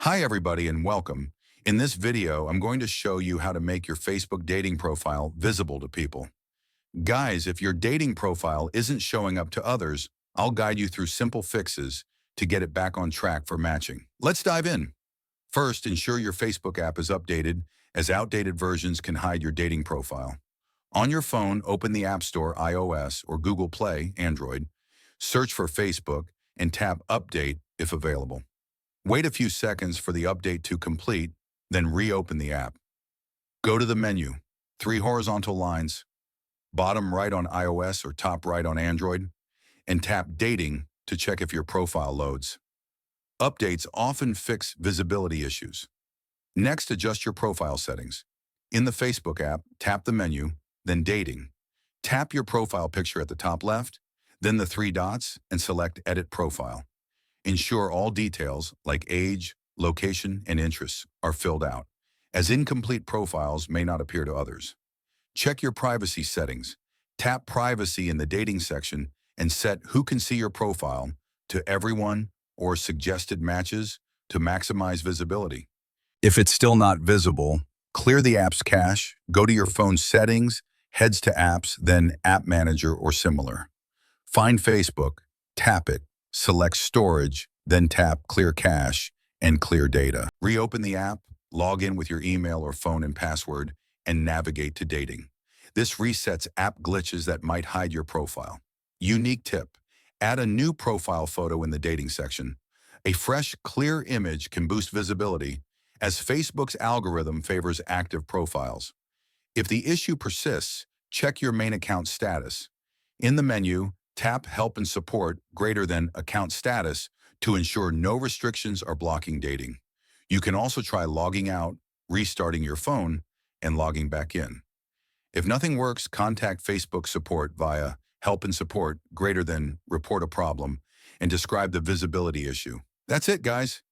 Hi everybody and welcome. In this video, I'm going to show you how to make your Facebook dating profile visible to people. Guys, if your dating profile isn't showing up to others, I'll guide you through simple fixes to get it back on track for matching. Let's dive in. First, ensure your Facebook app is updated, as outdated versions can hide your dating profile. On your phone, open the App Store iOS or Google Play Android, search for Facebook, and tap Update if available. Wait a few seconds for the update to complete, then reopen the app. Go to the menu, three horizontal lines, bottom right on iOS or top right on Android, and tap Dating to check if your profile loads. Updates often fix visibility issues. Next, adjust your profile settings. In the Facebook app, tap the menu, then Dating. Tap your profile picture at the top left, then the three dots, and select Edit Profile. Ensure all details like age, location, and interests are filled out, as incomplete profiles may not appear to others. Check your privacy settings. Tap Privacy in the dating section and set Who Can See Your Profile to Everyone or Suggested Matches to maximize visibility. If it's still not visible, clear the app's cache, go to your phone's settings, heads to apps, then App Manager or similar. Find Facebook, tap it, select Storage, then tap Clear Cache and Clear Data. Reopen the app, log in with your email or phone and password, and navigate to Dating. This resets app glitches that might hide your profile. Unique tip: add a new profile photo in the dating section. A fresh, clear image can boost visibility, as Facebook's algorithm favors active profiles. If the issue persists, check your main account status. In the menu, tap Help and Support greater than Account Status to ensure no restrictions are blocking dating. You can also try logging out, restarting your phone, and logging back in. If nothing works, contact Facebook support via Help and Support greater than Report a Problem and describe the visibility issue. That's it, guys.